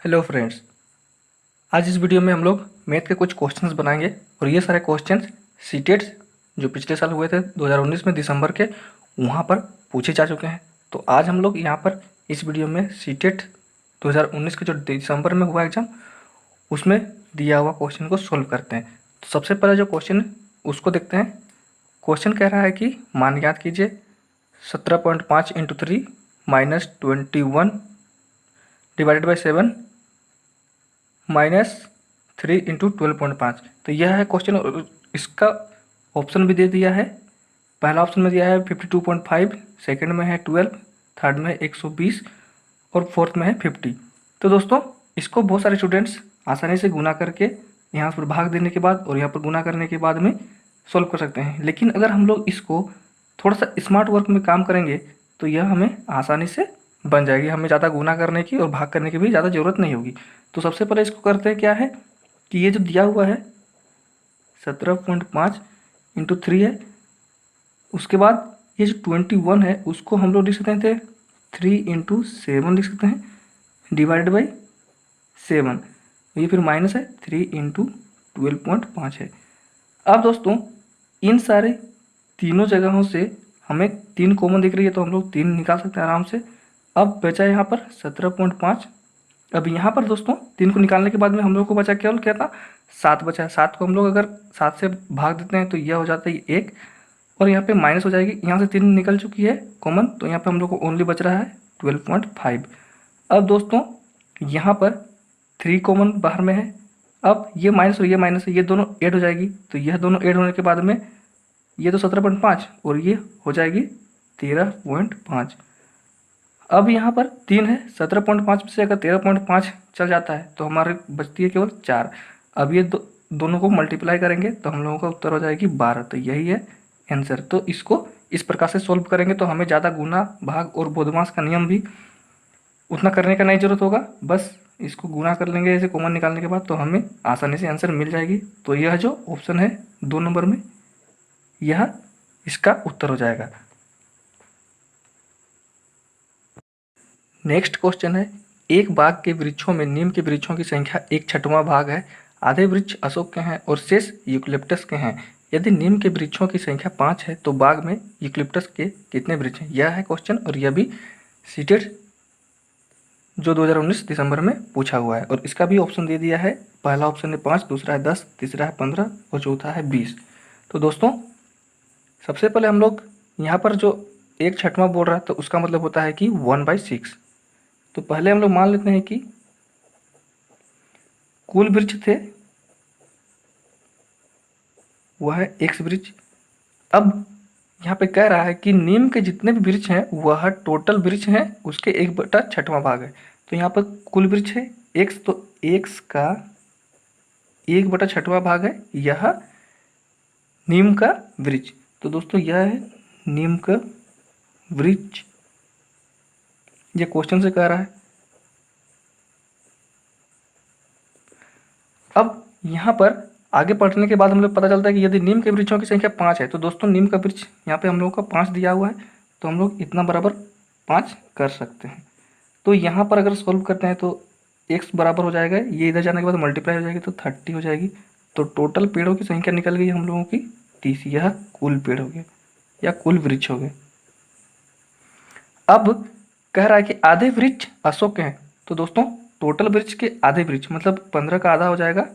Hello friends. आज इस video में हम लोग मैथ के कुछ क्वेश्चंस बनाएंगे और ये सारे क्वेश्चंस सीटेट जो पिछले साल हुए थे 2019 में दिसंबर के, वहाँ पर पूछे जा चुके हैं। तो आज हम लोग यहाँ पर इस वीडियो में सीटेट 2019 के जो दिसंबर में हुआ एग्ज़ाम, उसमें दिया हुआ क्वेश्चन को सोल्व करते हैं। तो सबसे पहले जो क्वेश्चन है उसको देखते हैं। क्वेश्चन कह रहा है कि मान याद कीजिए 17.5 into 3 minus 21 divided by 7 -3 into 12.5। तो यह है क्वेश्चन और इसका ऑप्शन भी दे दिया है। पहला ऑप्शन में दिया है 52.5, सेकंड में है 12, थर्ड में है 120 और फोर्थ में है 50। तो दोस्तों इसको बहुत सारे स्टूडेंट्स आसानी से गुना करके यहाँ पर भाग देने के बाद और यहाँ पर गुना करने के बाद में सॉल्व कर सकते हैं। लेकिन अगर हम लोग इसको थोड़ा सा स्मार्ट वर्क में काम करेंगे तो यह हमें आसानी से बन जाएगी। हमें ज़्यादा गुना करने की और भाग करने की भी ज़्यादा ज़रूरत नहीं होगी। तो सबसे पहले इसको करते हैं क्या है कि ये जो दिया हुआ है 17.5 इंटू 3 है, उसके बाद ये जो 21 है उसको हम लोग लिख सकते हैं 3 इंटू 7 लिख सकते हैं डिवाइडेड बाई 7। ये फिर माइनस है 3 इंटू 12.5 है। अब दोस्तों इन सारे तीनों जगहों से हमें 3 कॉमन दिख रही है तो हम लोग 3 निकाल सकते हैं आराम से। अब बचा यहाँ पर 17.5। अब यहाँ पर दोस्तों 3 को निकालने के बाद में हम लोग को बचा केवल क्या था, 7 बचा है। 7 को हम लोग अगर 7 से भाग देते हैं तो यह हो जाता है 1 और यहाँ पे माइनस हो जाएगी। यहाँ से 3 निकल चुकी है कॉमन, तो यहाँ पे हम लोग को ओनली बच रहा है 12.5। अब दोस्तों यहाँ पर 3 कॉमन बाहर में है। अब ये माइनस और ये माइनस है, ये दोनों ऐड हो जाएगी। तो यह दोनों ऐड होने के बाद में ये तो 17.5 और ये हो जाएगी 13.5। अब यहाँ पर 3 है, 17.5 से अगर 13.5 चल जाता है तो हमारे बचती है केवल 4। अब ये दोनों को मल्टीप्लाई करेंगे तो हम लोगों का उत्तर हो जाएगी 12। तो यही है आंसर। तो इसको इस प्रकार से सॉल्व करेंगे तो हमें ज़्यादा गुना भाग और बोधमास का नियम भी उतना करने का नहीं जरूरत होगा। बस इसको गुना कर लेंगे ऐसे कॉमन निकालने के बाद तो हमें आसानी से आंसर मिल जाएगी। तो यह जो ऑप्शन है 2 नंबर में, यह इसका उत्तर हो जाएगा। नेक्स्ट क्वेश्चन है, एक बाग के वृक्षों में नीम के वृक्षों की संख्या 1/6वां भाग है। आधे वृक्ष अशोक के हैं और शेष यूकलिप्टस के हैं। यदि नीम के वृक्षों की संख्या 5 है तो बाग में यूकलिप्टस के कितने वृक्ष हैं? यह है क्वेश्चन और यह भी सीटेड जो 2019 दिसंबर में पूछा हुआ है। और इसका भी ऑप्शन दे दिया है। पहला ऑप्शन है 5, दूसरा है 10, तीसरा है 15 और चौथा है 20। तो दोस्तों सबसे पहले हम लोग यहाँ पर जो 1/6वां बोल रहा है तो उसका मतलब होता है कि 1/6। तो पहले हम लोग मान लेते हैं कि कुल वृक्ष थे वह है x वृक्ष। अब यहाँ पे कह रहा है कि नीम के जितने भी वृक्ष हैं वह टोटल वृक्ष हैं उसके 1/6वां भाग है। तो यहाँ पर कुल वृक्ष है x, तो x का 1/6वां भाग है यह नीम का वृक्ष। तो दोस्तों यह है नीम का वृक्ष, ये क्वेश्चन से कह रहा है। अब यहाँ पर आगे पढ़ने के बाद हम लोग पता चलता है कि यदि नीम के वृक्षों की संख्या 5 है तो दोस्तों नीम का वृक्ष यहाँ पे हम लोगों का 5 दिया हुआ है, तो हम लोग इतना बराबर 5 कर सकते हैं। तो यहाँ पर अगर सोल्व करते हैं तो x बराबर हो जाएगा, ये इधर जाने के बाद मल्टीप्लाई हो जाएगी तो 30 हो जाएगी। तो टोटल पेड़ों की संख्या निकल गई हम लोगों की 30। यह कुल पेड़ हो गए या कुल वृक्ष हो गए। अब कह रहा है कि आधे वृक्ष अशोक के हैं। तो दोस्तों टोटल वृक्ष के आधे वृक्ष मतलब 15 का आधा हो जाएगा,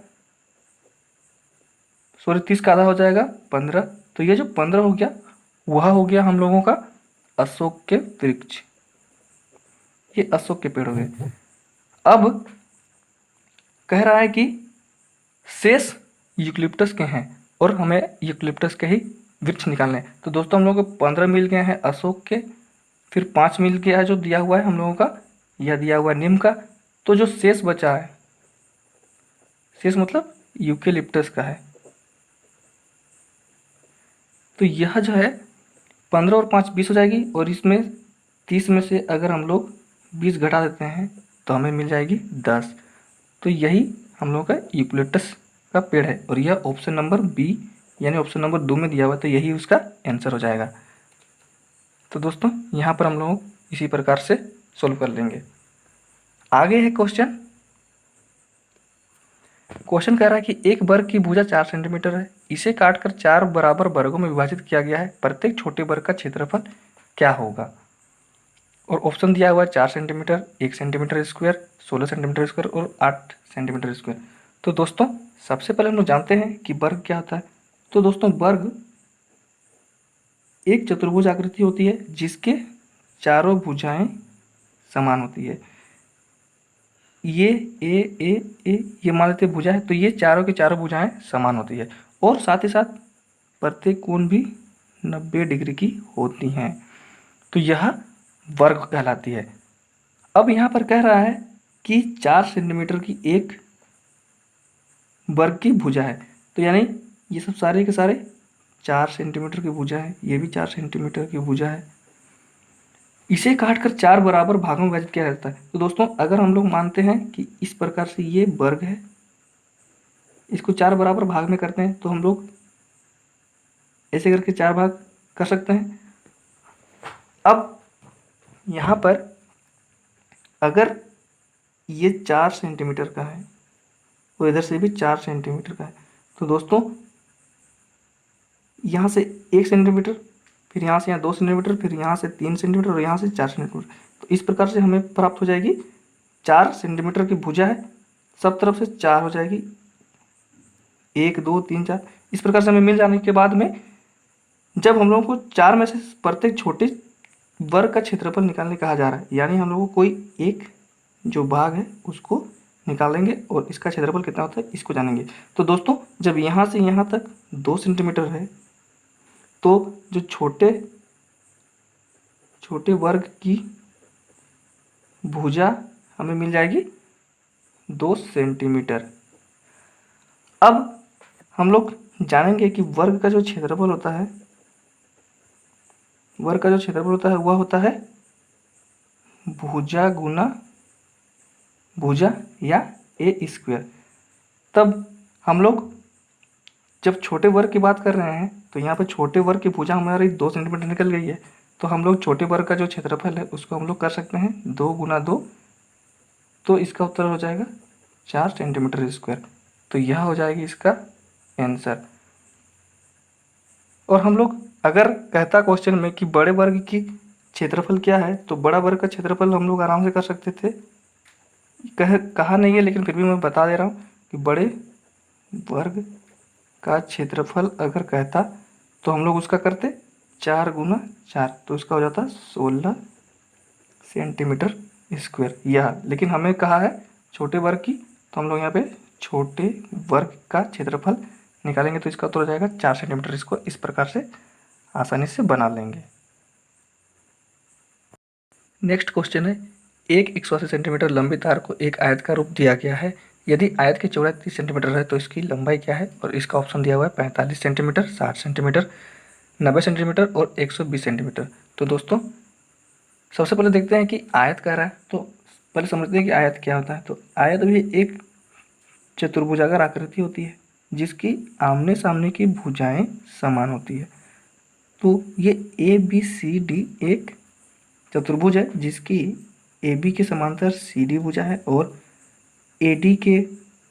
सॉरी 30 का आधा हो जाएगा 15। तो ये जो 15 हो गया वह हो गया हम लोगों का अशोक के वृक्ष, ये अशोक के पेड़ हो गए। अब कह रहा है कि शेष यूकलिप्टस के हैं और हमें यूकलिप्टस के ही वृक्ष निकालने हैं। तो दोस्तों हम लोगों को 15 मिल गए हैं अशोक के, फिर 5 मिल गया है जो दिया हुआ है हम लोगों का, यह दिया हुआ है नीम का। तो जो शेष बचा है, शेष मतलब यूकेलिप्टस का है। तो यह जो है 15 और 5 20 हो जाएगी और इसमें 30 में से अगर हम लोग 20 घटा देते हैं तो हमें मिल जाएगी 10। तो यही हम लोग का यूकेलिप्टस का पेड़ है और यह ऑप्शन नंबर बी यानी ऑप्शन नंबर 2 में दिया हुआ है, तो यही उसका आंसर हो जाएगा। तो दोस्तों यहाँ पर हम लोग इसी प्रकार से सोल्व कर लेंगे। आगे है क्वेश्चन क्वेश्चन कह रहा है कि एक वर्ग की भुजा 4 सेंटीमीटर है, इसे काटकर 4 बराबर वर्गों में विभाजित किया गया है, प्रत्येक छोटे वर्ग का क्षेत्रफल क्या होगा। और ऑप्शन दिया हुआ है 4 centimetre, 1 centimetre square, 16 centimetre square और 8 सेंटीमीटर स्क्वायर। तो दोस्तों सबसे पहले हम लोग जानते हैं कि वर्ग क्या होता है। तो दोस्तों वर्ग एक चतुर्भुज आकृति होती है जिसके चारों भुजाएं समान होती है। ये ए ये मान लेते हैं भुजा है, तो ये चारों की चारों भुजाएं समान होती है और साथ ही साथ प्रत्येक कोण भी 90 डिग्री की होती हैं। तो यह वर्ग कहलाती है। अब यहाँ पर कह रहा है कि 4 सेंटीमीटर की एक वर्ग की भुजा है, तो यानी ये सब सारे के सारे 4 सेंटीमीटर की भुजा है, ये भी 4 सेंटीमीटर की भुजा है। इसे काटकर 4 बराबर भागों में विभाजित किया जाता है। तो दोस्तों अगर हम लोग मानते हैं कि इस प्रकार से ये वर्ग है, इसको 4 बराबर भाग में करते हैं, तो हम लोग ऐसे करके 4 भाग कर सकते हैं। अब यहाँ पर अगर ये 4 सेंटीमीटर का है और इधर से भी 4 सेंटीमीटर का है, तो दोस्तों यहाँ से 1 सेंटीमीटर, फिर यहाँ से यहाँ 2 सेंटीमीटर, फिर यहाँ से 3 सेंटीमीटर और यहाँ से 4 सेंटीमीटर। तो इस प्रकार से हमें प्राप्त हो जाएगी 4 सेंटीमीटर की भुजा है, सब तरफ से 4 हो जाएगी, 1 2 3 4। इस प्रकार से हमें मिल जाने के बाद में जब हम लोगों को 4 में से प्रत्येक छोटे वर्ग का क्षेत्रफल निकालने कहा जा रहा है, यानी हम लोगों को कोई एक जो भाग है उसको निकालेंगे और इसका क्षेत्रफल कितना होता है इसको जानेंगे। तो दोस्तों जब यहाँ से यहाँ तक 2 सेंटीमीटर है, तो जो छोटे छोटे वर्ग की भुजा हमें मिल जाएगी 2 सेंटीमीटर। अब हम लोग जानेंगे कि वर्ग का जो क्षेत्रफल होता है, वर्ग का जो क्षेत्रफल होता है वह होता है भुजा गुना भुजा या ए स्क्वायर। तब हम लोग जब छोटे वर्ग की बात कर रहे हैं, तो यहाँ पर छोटे वर्ग की भुजा हमारी 2 सेंटीमीटर निकल गई है, तो हम लोग छोटे वर्ग का जो क्षेत्रफल है उसको हम लोग कर सकते हैं 2 गुना 2, तो इसका उत्तर हो जाएगा 4 सेंटीमीटर स्क्वायर। तो यह हो जाएगी इसका आंसर। और हम लोग अगर कहता क्वेश्चन में कि बड़े वर्ग की क्षेत्रफल क्या है, तो बड़ा वर्ग का क्षेत्रफल हम लोग आराम से कर सकते थे। कहा नहीं है लेकिन फिर भी मैं बता दे रहा हूँ कि बड़े वर्ग का क्षेत्रफल अगर कहता तो हम लोग उसका करते 4 गुना 4, तो इसका हो जाता 16 सेंटीमीटर स्क्वायर यह। लेकिन हमें कहा है छोटे वर्ग की, तो हम लोग यहाँ पे छोटे वर्ग का क्षेत्रफल निकालेंगे, तो इसका उत्तर हो जाएगा 4 सेंटीमीटर। इसको इस प्रकार से आसानी से बना लेंगे। नेक्स्ट क्वेश्चन है, एक 180 सेंटीमीटर लंबी तार को एक आयत का रूप दिया गया है, यदि आयत की चौड़ाई 30 सेंटीमीटर है तो इसकी लंबाई क्या है। और इसका ऑप्शन दिया हुआ है 45 सेंटीमीटर, 60 सेंटीमीटर, 90 सेंटीमीटर और 120 सेंटीमीटर। तो दोस्तों सबसे पहले देखते हैं कि आयत कह रहा है, तो पहले समझते हैं कि आयत क्या होता है। तो आयत भी एक चतुर्भुजाकार आकृति होती है जिसकी आमने सामने की भुजाएं समान होती है। तो ये ABCD एक चतुर्भुज है जिसकी AB के समांतर CD भुजा है और AD के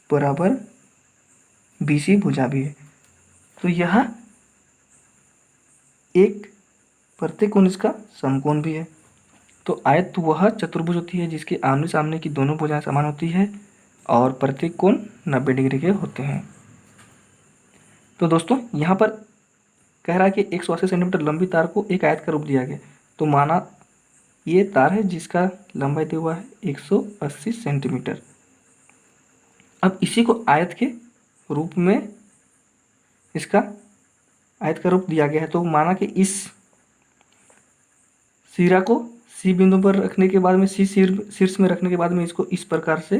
बराबर BC भुजा भी है। तो यह एक प्रत्येक कोण इसका समकोण भी है। तो आयत वह चतुर्भुज होती है जिसके आमने सामने की दोनों भुजाएं समान होती है और प्रत्येक कोण 90 डिग्री के होते हैं। तो दोस्तों यहाँ पर कह रहा है कि 180 सेंटीमीटर लंबी तार को एक आयत का रूप दिया गया। तो माना ये तार है जिसका लंबाई दिया हुआ है 180 सेंटीमीटर। अब इसी को आयत के रूप में इसका आयत का रूप दिया गया है। तो माना कि इस सिरा को सी बिंदु पर रखने के बाद में शीर्ष में रखने के बाद में इसको इस प्रकार से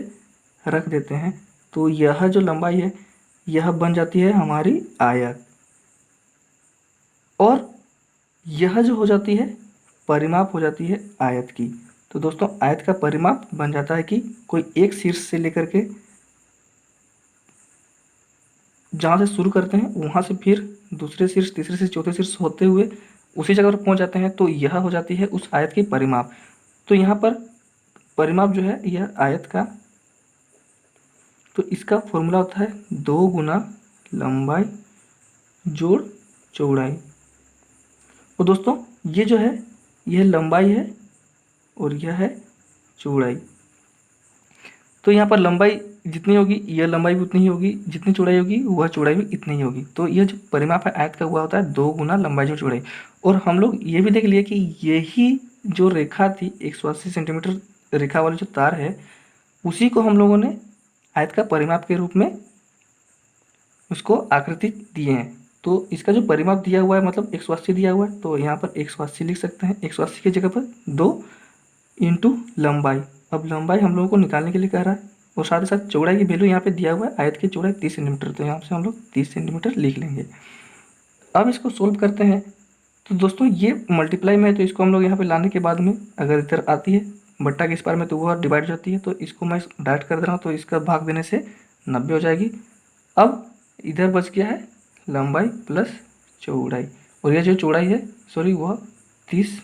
रख देते हैं, तो यह जो लंबाई है यह बन जाती है हमारी आयत, और यह जो हो जाती है परिमाप हो जाती है आयत की। तो दोस्तों आयत का परिमाप बन जाता है कि कोई एक शीर्ष से लेकर के जहाँ से शुरू करते हैं वहाँ से फिर दूसरे शीर्ष, तीसरे शीर्ष, चौथे शीर्ष होते हुए उसी जगह पर पहुँच जाते हैं, तो यह हो जाती है उस आयत की परिमाप। तो यहाँ पर परिमाप जो है यह आयत का तो इसका फॉर्मूला होता है 2 गुना लंबाई जोड़ चौड़ाई। और दोस्तों ये जो है यह लंबाई है और यह है चौड़ाई। तो यहाँ पर लंबाई जितनी होगी यह लंबाई भी उतनी ही होगी, जितनी चौड़ाई होगी वह चौड़ाई भी इतनी ही होगी। तो यह जो परिमाप है आयत का हुआ होता है 2 गुना लंबाई जोड़ चौड़ाई। और हम लोग ये भी देख लिए कि यही जो रेखा थी 180 सेंटीमीटर रेखा वाली जो तार है उसी को हम लोगों ने आयत का परिमाप के रूप में उसको आकृति दिए हैं। तो इसका जो परिमाप दिया हुआ है मतलब 180 दिया हुआ है, तो यहाँ पर 180 लिख सकते हैं। 180 की जगह पर 2 इंटू लंबाई। अब लंबाई हम लोगों को निकालने के लिए कह रहा है और साथ ही साथ चौड़ाई की वैल्यू यहाँ पे दिया हुआ है, आयत की चौड़ाई 30 सेंटीमीटर, तो यहाँ से हम लोग 30 सेंटीमीटर लिख लेंगे। अब इसको सोल्व करते हैं। तो दोस्तों ये मल्टीप्लाई में है तो इसको हम लोग यहाँ पे लाने के बाद में अगर इधर आती है बट्टा के इस पार में तो वह डिवाइड हो जाती है, तो इसको मैं डायरेक्ट कर दे रहा हूँ, तो इसका भाग देने से 90 हो जाएगी। अब इधर बच गया है लंबाई प्लस चौड़ाई, और यह जो चौड़ाई है सॉरी वह 30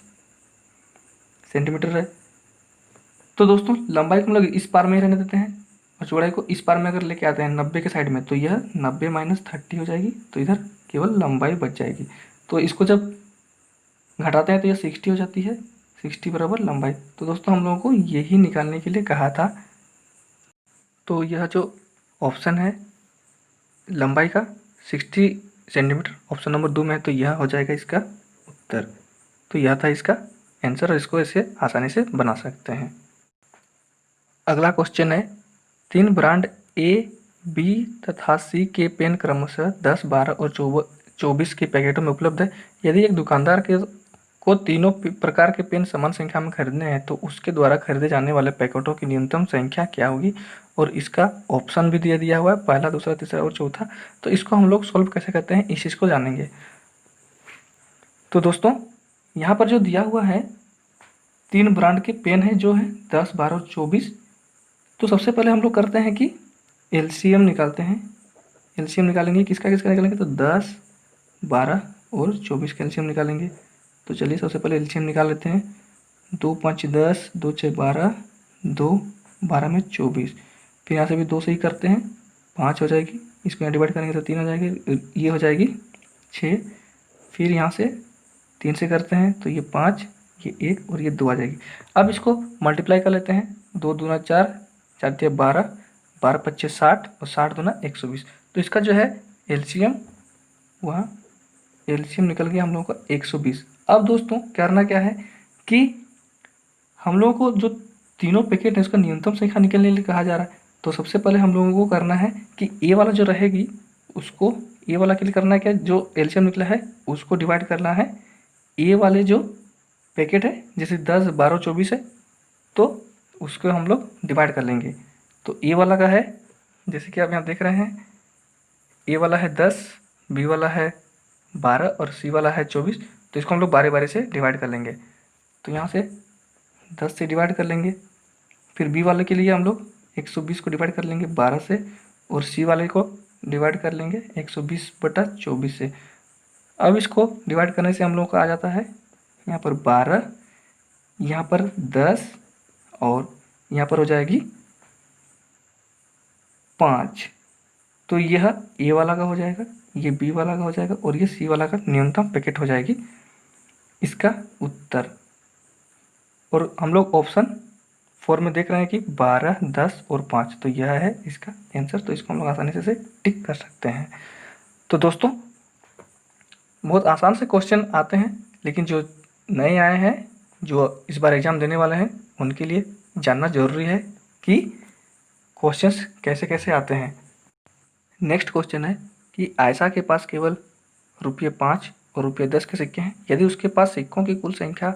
सेंटीमीटर है। तो दोस्तों लंबाई को हम लोग इस पार में ही रहने देते हैं और चौड़ाई को इस पार में अगर लेके आते हैं 90 के साइड में, तो यह 90 माइनस 30 हो जाएगी, तो इधर केवल लंबाई बच जाएगी। तो इसको जब घटाते हैं तो यह 60 हो जाती है, 60 बराबर लंबाई। तो दोस्तों हम लोगों को यही निकालने के लिए कहा था। तो यह जो ऑप्शन है लंबाई का 60 सेंटीमीटर ऑप्शन नंबर 2 में है, तो यह हो जाएगा इसका उत्तर। तो यह था इसका आंसर और इसको ऐसे आसानी से बना सकते हैं। अगला क्वेश्चन है 3 ब्रांड ए, बी तथा सी के पेन क्रमशः 10, 12 और 24 के पैकेटों में उपलब्ध है। यदि एक दुकानदार को तीनों प्रकार के पेन समान संख्या में खरीदने हैं तो उसके द्वारा खरीदे जाने वाले पैकेटों की न्यूनतम संख्या क्या होगी। और इसका ऑप्शन भी दिया हुआ है, पहला, दूसरा, तीसरा और चौथा। तो इसको हम लोग सॉल्व कैसे करते हैं इस चीज़ को जानेंगे। तो दोस्तों यहाँ पर जो दिया हुआ है 3 ब्रांड के पेन है जो है 10, 12 और 24। तो सबसे पहले हम लोग करते हैं कि एलसीएम निकालते हैं। एलसीएम निकालेंगे किसका किसका निकालेंगे, तो 10, 12 और 24 का एलसीएम निकालेंगे। तो चलिए सबसे पहले एलसीएम निकाल लेते हैं। 2 5 10, 2 6 12, 2 12 में 24। फिर यहाँ से भी 2 से ही करते हैं, 5 हो जाएगी। इसको यहाँ डिवाइड करेंगे तो 3 हो जाएगी, ये हो जाएगी 6। फिर यहाँ से 3 से करते हैं तो ये 5, ये 1 और ये 2 आ जाएगी। अब इसको मल्टीप्लाई कर लेते हैं। 2 दूना 4, 4 दिया 12, 12 पच्चे 60 और 60 दूना 120। तो इसका जो है एलसीएम वह एलसीएम निकल गया हम लोगों का 120। अब दोस्तों करना क्या है कि हम लोगों को जो तीनों पैकेट है उसका न्यूनतम संख्या निकलने के लिए कहा जा रहा है। तो सबसे पहले हम लोगों को करना है कि ए वाला जो रहेगी उसको ए वाला के लिए करना है क्या, जो एलसीएम निकला है उसको डिवाइड करना है ए वाले जो पैकेट है, जैसे 10, 12, 24 है तो उसको हम लोग डिवाइड कर लेंगे। तो ए वाला का है जैसे कि आप यहाँ देख रहे हैं, ए वाला है 10, बी वाला है 12 और सी वाला है 24। तो इसको हम लोग बारी बारी से डिवाइड कर लेंगे। तो यहाँ से 10 से डिवाइड कर लेंगे। फिर बी वाले के लिए हम लोग 120 को डिवाइड कर लेंगे 12 से, और सी वाले को डिवाइड कर लेंगे 120/24 से। अब इसको डिवाइड करने से हम लोग का आ जाता है यहाँ पर 12, यहाँ पर 10 और यहाँ पर हो जाएगी 5। तो यह ए वाला का हो जाएगा, ये बी वाला का हो जाएगा और ये सी वाला का न्यूनतम पैकेट हो जाएगी इसका उत्तर। और हम लोग ऑप्शन 4 में देख रहे हैं कि 12, 10 और 5, तो यह है इसका आंसर। तो इसको हम लोग आसानी से टिक कर सकते हैं। तो दोस्तों बहुत आसान से क्वेश्चन आते हैं, लेकिन जो नए आए हैं जो इस बार एग्ज़ाम देने वाले हैं उनके लिए जानना ज़रूरी है कि क्वेश्चंस कैसे कैसे आते हैं। नेक्स्ट क्वेश्चन है कि आयशा के पास केवल ₹5 और ₹10 के सिक्के हैं। यदि उसके पास सिक्कों की कुल संख्या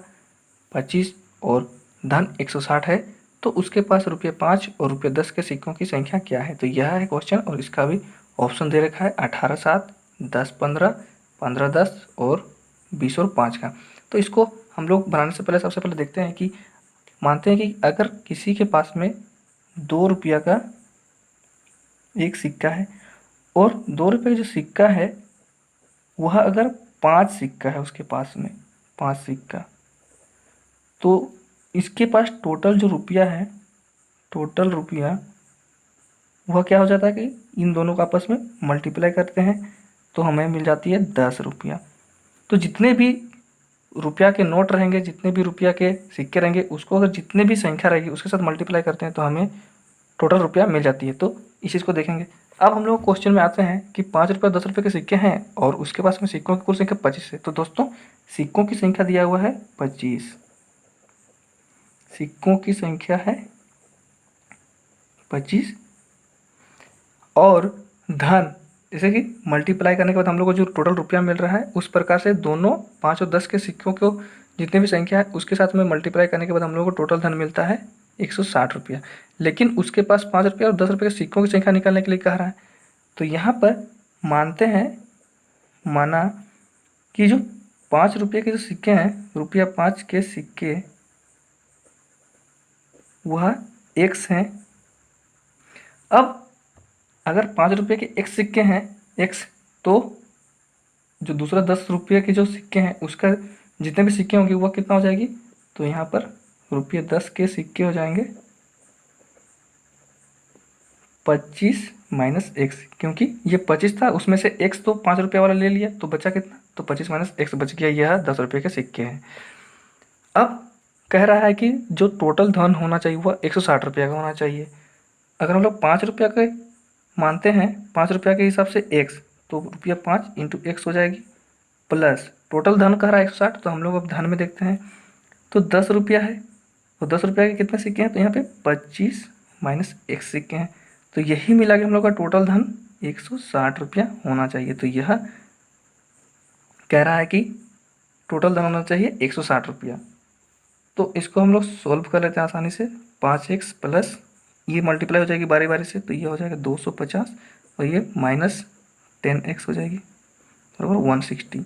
25 और धन 160 है तो उसके पास ₹5 और ₹10 के सिक्कों की संख्या क्या है। तो यह है क्वेश्चन और इसका भी ऑप्शन दे रखा है 18 7, 10 15, 15 10 और 20 और 5 का। तो इसको हम लोग बनाने से पहले सबसे पहले देखते हैं कि मानते हैं कि अगर किसी के पास में ₹2 का एक सिक्का है और ₹2 का जो सिक्का है वह अगर 5 सिक्का है उसके पास में 5 सिक्का, तो इसके पास टोटल जो रुपया है, टोटल रुपया वह क्या हो जाता है कि इन दोनों को आपस में मल्टीप्लाई करते हैं तो हमें मिल जाती है 10 रुपया। तो जितने भी रुपया के नोट रहेंगे, जितने भी रुपया के सिक्के रहेंगे, उसको अगर जितने भी संख्या रहेगी उसके साथ मल्टीप्लाई करते हैं तो हमें टोटल रुपया मिल जाती है। तो इस चीज़ को देखेंगे। अब हम लोग क्वेश्चन में आते हैं कि 5 रुपये 10 रुपये के सिक्के हैं और उसके पास में सिक्कों की कुल संख्या 25 है। तो दोस्तों सिक्कों की संख्या दिया हुआ है 25, सिक्कों की संख्या है 25 और धन, जैसे कि मल्टीप्लाई करने के बाद हम लोग को जो टोटल रुपया मिल रहा है उस प्रकार से दोनों 5 और 10 के सिक्कों को जितने भी संख्या है उसके साथ में मल्टीप्लाई करने के बाद हम लोग को टोटल धन मिलता है 160 रुपया। लेकिन उसके पास 5 रुपया और 10 रुपये के सिक्कों की संख्या निकालने के लिए कह रहा है। तो यहाँ पर मानते हैं, माना कि जो 5 रुपये के जो सिक्के हैं, रुपया 5 के सिक्के वह x हैं। अब अगर 5 रुपये के x सिक्के हैं x, तो जो दूसरा 10 रुपये के जो सिक्के हैं उसका जितने भी सिक्के होंगे वह कितना हो जाएगी, तो यहाँ पर रुपये 10 के सिक्के हो जाएंगे 25 माइनस x, क्योंकि ये 25 था उसमें से x तो 5 रुपये वाला ले लिया तो बचा कितना, तो 25 माइनस x बच गया, यह 10 रुपये के सिक्के हैं। अब कह रहा है कि जो टोटल धन होना चाहिए वह 160 रुपये का होना चाहिए। अगर हम लोग 5 रुपया के मानते हैं, 5 रुपया के हिसाब से x, तो रुपया 5 इंटू x हो जाएगी, प्लस टोटल धन कह रहा है 160, तो हम लोग अब धन में देखते हैं। तो 10 रुपया है, तो 10 रुपया के कितने सिक्के हैं, तो यहाँ पे 25 माइनस x सिक्के हैं, तो यही मिला के हम लोग का टोटल धन 160 रुपया होना चाहिए। तो यह कह रहा है कि टोटल धन होना चाहिए 160 रुपया। तो इसको हम लोग सॉल्व कर लेते हैं आसानी से। 5x प्लस ये मल्टीप्लाई हो जाएगी बारी बारी से, तो ये हो जाएगा 250 और ये माइनस 10x हो जाएगी बराबर 160।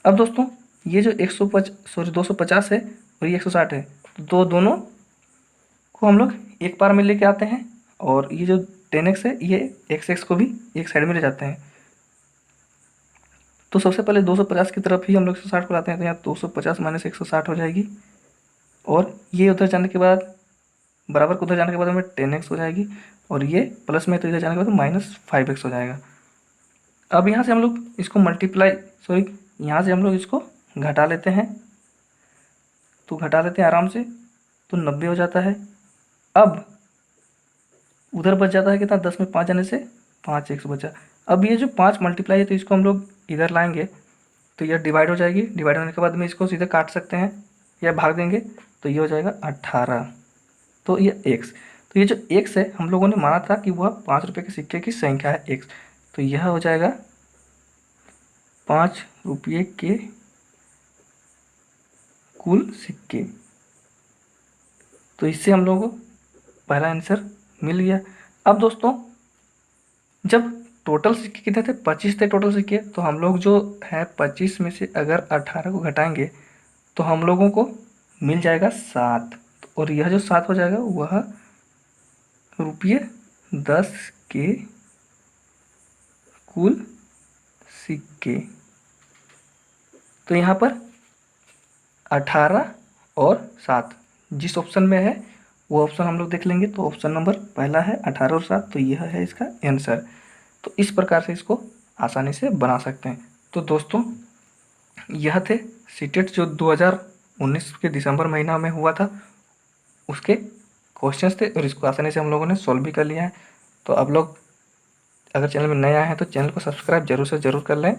अब दोस्तों ये जो 250 है और ये 160 है, तो दोनों को हम लोग एक बार में लेके आते हैं और ये जो 10x है ये x को भी एक साइड में ले जाते हैं। तो सबसे पहले 250 की तरफ ही हम लोग 160 को लाते हैं, तो यहाँ 250 माइनस 160 हो जाएगी और ये उधर जाने के बाद बराबर को उधर जाने के बाद हमें 10x हो जाएगी और ये प्लस में तो इधर जाने के बाद माइनस 5x हो जाएगा। अब यहाँ से हम लोग इसको यहाँ से हम लोग इसको घटा लेते हैं, तो घटा लेते हैं आराम से, तो 90 हो जाता है। अब उधर बच जाता है कितना, 10 में 5 जाने से 5x बचा। अब ये जो 5 मल्टीप्लाई है तो इसको हम लोग इधर लाएंगे तो यह डिवाइड हो जाएगी, डिवाइड होने के बाद में इसको सीधे काट सकते हैं या भाग देंगे, तो ये हो जाएगा 18। तो ये x, तो ये जो x है हम लोगों ने माना था कि वह 5 रुपये के सिक्के की संख्या है x, तो यह हो जाएगा 5 रुपये के कुल सिक्के। तो इससे हम लोगों को पहला आंसर मिल गया। अब दोस्तों जब टोटल सिक्के कितने थे, 25 थे टोटल सिक्के, तो हम लोग जो है 25 में से अगर 18 को घटाएंगे तो हम लोगों को मिल जाएगा 7, और यह जो 7 हो जाएगा वह रुपये 10 के कुल सिक्के। तो यहाँ पर 18 और 7 जिस ऑप्शन में है वो ऑप्शन हम लोग देख लेंगे। तो ऑप्शन नंबर पहला है 18 और 7, तो यह है इसका आंसर। तो इस प्रकार से इसको आसानी से बना सकते हैं। तो दोस्तों यह थे सीटेट जो 2019 के दिसंबर महीना में हुआ था उसके क्वेश्चंस थे, और इसको आसानी से हम लोगों ने सॉल्व भी कर लिया है। तो आप लोग अगर चैनल में नए आए हैं तो चैनल को सब्सक्राइब जरूर से ज़रूर कर लें।